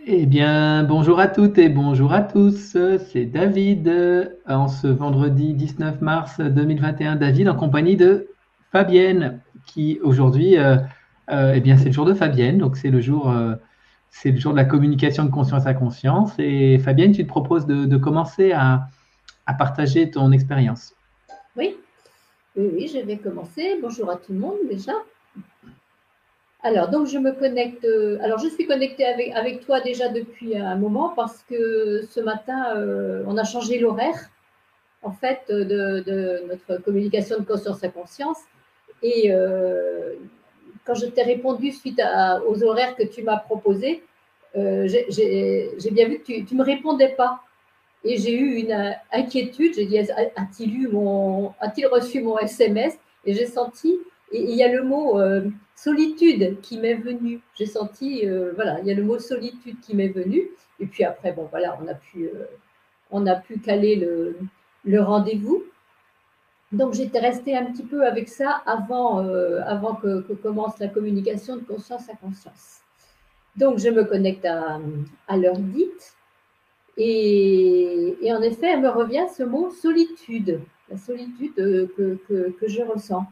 Eh bien, bonjour à toutes et bonjour à tous. C'est David en ce vendredi 19 mars 2021. David en compagnie de Fabienne qui aujourd'hui, eh bien, c'est le jour de Fabienne, donc c'est le jour de la communication de conscience à conscience. Et Fabienne, tu te proposes de commencer à partager ton expérience. Oui, oui, oui, je vais commencer. Bonjour à tout le monde déjà. Alors, donc je me connecte. Alors, je suis connectée avec toi déjà depuis un moment parce que ce matin, on a changé l'horaire en fait de notre communication de conscience à conscience. Et quand je t'ai répondu suite aux horaires que tu m'as proposés, j'ai bien vu que tu ne me répondais pas. Et j'ai eu une inquiétude. J'ai dit, a-t-il reçu mon SMS? Et j'ai senti, et il y a le mot solitude qui m'est venu. J'ai senti, voilà, il y a le mot solitude qui m'est venu. Et puis après, bon, voilà, on a pu caler le rendez-vous. Donc j'étais restée un petit peu avec ça avant que commence la communication de conscience à conscience. Donc je me connecte à l'heure dite. Et en effet, elle me revient ce mot solitude, la solitude que je ressens.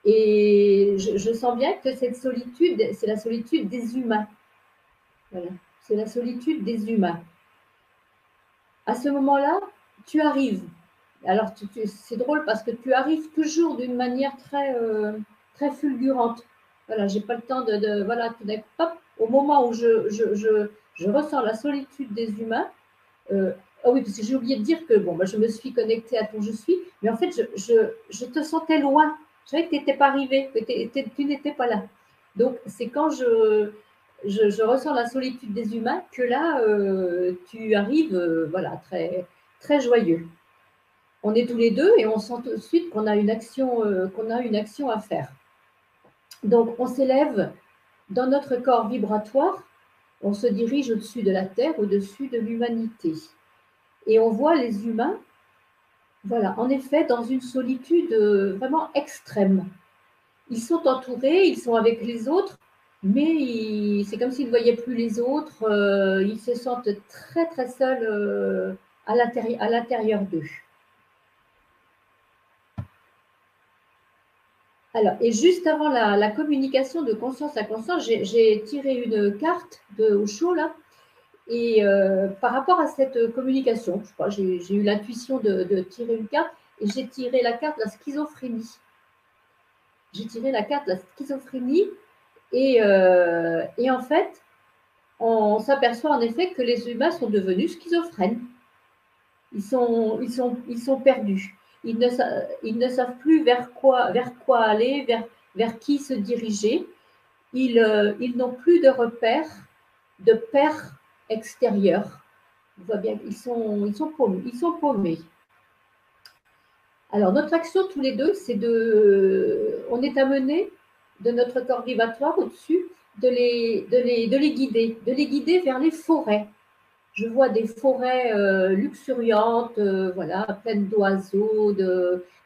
Et je sens bien que cette solitude, c'est la solitude des humains. Voilà. C'est la solitude des humains. À ce moment-là, tu arrives. Alors, c'est drôle parce que tu arrives toujours d'une manière très fulgurante. Voilà, j'ai pas le temps voilà, tout d'un coup, hop, au moment où je ressens la solitude des humains. Ah oui, parce que j'ai oublié de dire que bon, bah, je me suis connectée à ton je suis, mais en fait, je te sentais loin. Je savais que tu n'étais pas arrivé, que tu n'étais pas là. Donc, c'est quand je ressens la solitude des humains que là, tu arrives voilà, très joyeux. On est tous les deux et on sent tout de suite qu'on a une action à faire. Donc, on s'élève dans notre corps vibratoire, on se dirige au-dessus de la Terre, au-dessus de l'humanité. Et on voit les humains, voilà, en effet, dans une solitude vraiment extrême. Ils sont entourés, ils sont avec les autres, mais c'est comme s'ils ne voyaient plus les autres. Ils se sentent très seuls à l'intérieur d'eux. Alors, et juste avant la communication de conscience à conscience, j'ai tiré une carte de Osho, là, et par rapport à cette communication, je crois, j'ai eu l'intuition de tirer une carte, et j'ai tiré la carte de la schizophrénie. J'ai tiré la carte de la schizophrénie, et en fait, on s'aperçoit en effet que les humains sont devenus schizophrènes. Ils sont perdus. Ils ne savent plus vers quoi aller, vers qui se diriger. Ils n'ont plus de repères, de pères extérieurs. On voit bien ils sont paumés. Alors, notre action tous les deux, on est amené de notre corps vibratoire au-dessus de les guider vers les forêts. Je vois des forêts luxuriantes, voilà, pleines d'oiseaux,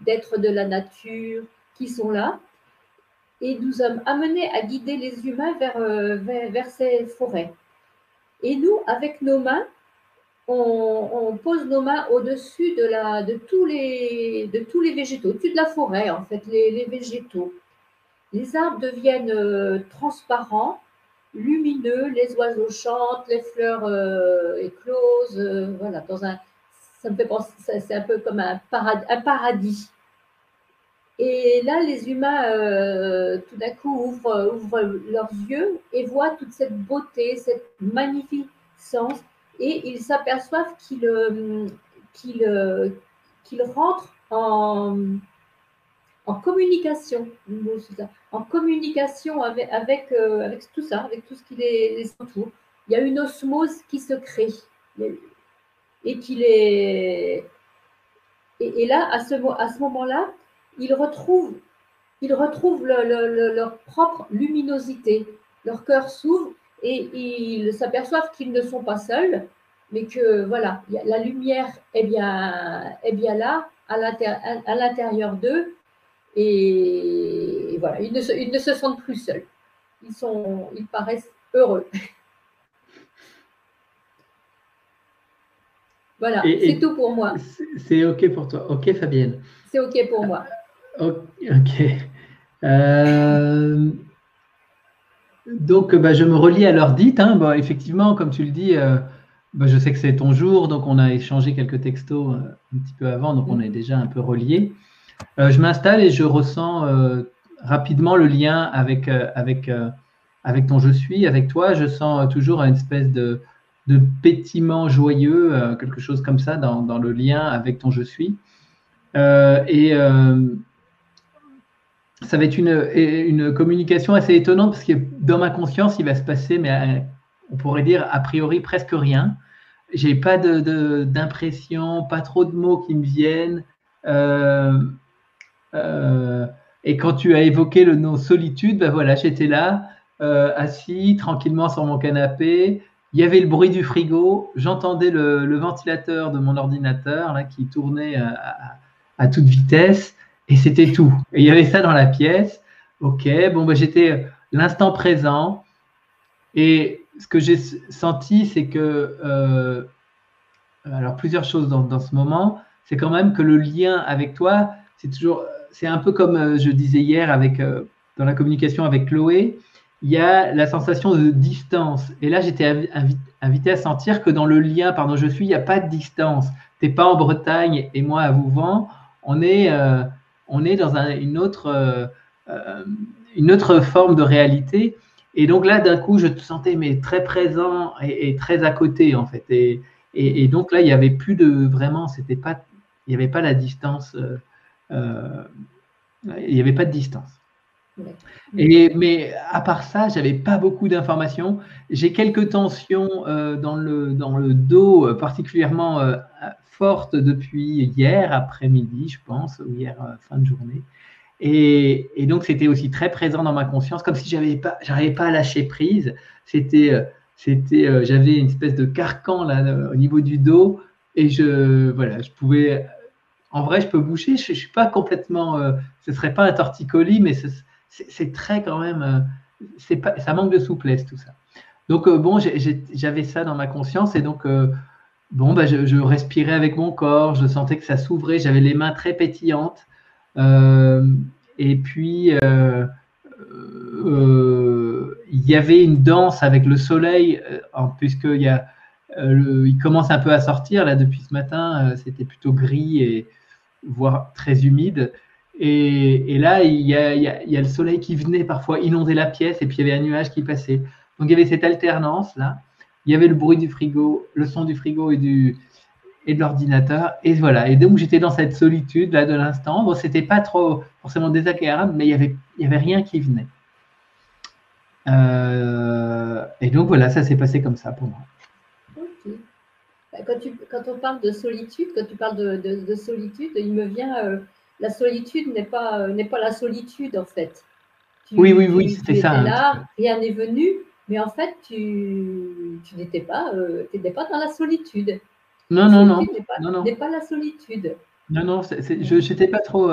d'êtres de la nature qui sont là. Et nous sommes amenés à guider les humains vers ces forêts. Et nous, avec nos mains, on pose nos mains au-dessus de tous les végétaux, au-dessus de la forêt, en fait, les végétaux. Les arbres deviennent transparents, lumineux, les oiseaux chantent, les fleurs éclosent, voilà, ça me fait penser, c'est un peu comme un paradis. Et là, les humains, tout d'un coup, ouvrent leurs yeux et voient toute cette beauté, cette magnificence, et ils s'aperçoivent qu'ils, euh, qu'ils rentrent en communication, en communication avec tout ça, avec tout ce qui les entoure. Il y a une osmose qui se crée et qui les et là, à ce moment-là, ils retrouvent leur propre luminosité. Leur cœur s'ouvre et ils s'aperçoivent qu'ils ne sont pas seuls, mais que voilà, la lumière est bien là, à l'intérieur d'eux, et voilà, ils ne se sentent plus seuls. Ils paraissent heureux. Voilà, c'est tout pour moi. C'est OK pour toi. OK, Fabienne. C'est OK pour moi. OK. Donc, je me relie à l'heure dite. Hein. Bon, effectivement, comme tu le dis, je sais que c'est ton jour, donc on a échangé quelques textos un petit peu avant, donc on est déjà un peu reliés. Je m'installe et je ressens rapidement le lien avec ton je suis, avec toi. Je sens toujours une espèce de pétillement joyeux, quelque chose comme ça dans le lien avec ton je suis. Ça va être une communication assez étonnante parce que dans ma conscience, il va se passer, mais on pourrait dire a priori presque rien. J'ai pas d'impression, pas trop de mots qui me viennent. Et quand tu as évoqué le nom solitude, voilà, j'étais là, assis tranquillement sur mon canapé. Il y avait le bruit du frigo, j'entendais le ventilateur de mon ordinateur là, qui tournait à toute vitesse, et c'était tout. Et il y avait ça dans la pièce. Ok, bon, j'étais l'instant présent. Et ce que j'ai senti, c'est que, alors plusieurs choses dans ce moment, c'est quand même que le lien avec toi, c'est un peu comme je disais hier dans la communication avec Chloé, il y a la sensation de distance. Et là, j'étais invité à sentir que dans le lien, pardon, je suis, il n'y a pas de distance. Tu n'es pas en Bretagne et moi à Vouvant. On est dans une autre forme de réalité. Et donc là, d'un coup, je te sentais mais très présent et très à côté, en fait. Et donc là, il n'y avait plus vraiment, il n'y avait pas la distance. Il n'y avait pas de distance. Mais à part ça, j'avais pas beaucoup d'informations. J'ai quelques tensions dans le dos particulièrement fortes depuis hier après-midi, je pense, ou hier fin de journée. Et donc, c'était aussi très présent dans ma conscience, comme si j'arrivais pas à lâcher prise. J'avais une espèce de carcan là au niveau du dos, et je pouvais. En vrai, je peux bouger. Je suis pas complètement. Ce serait pas un torticolis, mais c'est très quand même. Ça manque de souplesse tout ça. Donc j'avais ça dans ma conscience, et donc je respirais avec mon corps. Je sentais que ça s'ouvrait. J'avais les mains très pétillantes. Et puis, il y avait une danse avec le soleil, il commence un peu à sortir là depuis ce matin. C'était plutôt gris et voire très humide. Et là, il y a le soleil qui venait parfois inonder la pièce, et puis il y avait un nuage qui passait. Donc il y avait cette alternance là. Il y avait le bruit du frigo, le son du frigo et de l'ordinateur, et voilà. Et donc j'étais dans cette solitude là de l'instant. Bon, c'était pas trop forcément désagréable, mais il y avait rien qui venait. Et donc voilà, ça s'est passé comme ça pour moi. Okay. Quand on parle de solitude, quand tu parles de solitude, il me vient la solitude n'est pas la solitude en fait. Oui, c'était ça. Là, rien n'est venu, mais en fait tu n'étais pas dans la solitude. Non. N'est pas la solitude. Non, je n'étais pas trop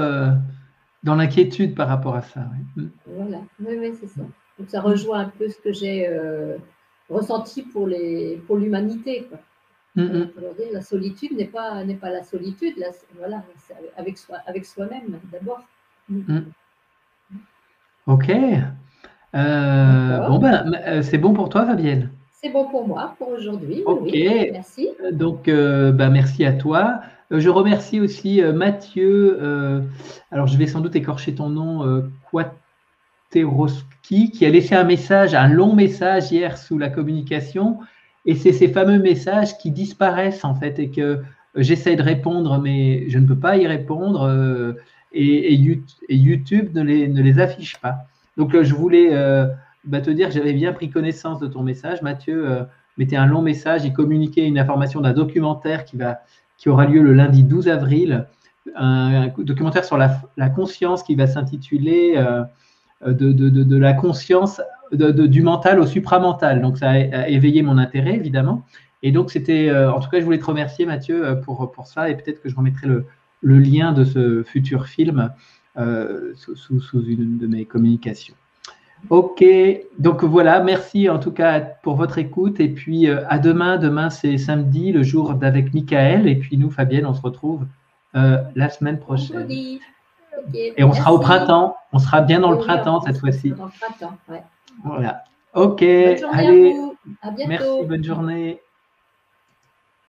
dans l'inquiétude par rapport à ça. Oui. Voilà, oui, c'est ça. Donc ça rejoint un peu ce que j'ai ressenti pour l'humanité. La solitude n'est pas la solitude. Là, voilà, c'est avec soi-même d'abord. Ok. C'est bon pour toi, Fabienne? C'est bon pour moi, pour aujourd'hui. Ok. Oui, merci. Donc, merci à toi. Je remercie aussi Mathieu. Alors, je vais sans doute écorcher ton nom, Quateroski, qui a laissé un long message hier sous la communication. Et c'est ces fameux messages qui disparaissent en fait, et que j'essaie de répondre, mais je ne peux pas y répondre. Et YouTube ne les affiche pas. Donc, je voulais te dire que j'avais bien pris connaissance de ton message. Mathieu mettait un long message. Il communiquait une information d'un documentaire qui aura lieu le lundi 12 avril. Un documentaire sur la conscience qui va s'intituler de la conscience du mental au supramental. Donc, ça a éveillé mon intérêt, évidemment. Et donc, en tout cas, je voulais te remercier, Mathieu, pour ça. Et peut-être que je remettrai le lien de ce futur film sous une de mes communications. Ok, donc voilà, merci en tout cas pour votre écoute. Et puis à demain. Demain, c'est samedi, le jour d'avec Michael. Et puis nous, Fabienne, on se retrouve la semaine prochaine. Vendredi. Ok, Et on sera au merci. printemps. On sera bien dans le Oui, printemps cette on sera fois-ci. dans le printemps. Ouais. Voilà. Ok, Bonne journée à allez, vous. À merci, bientôt. bonne journée.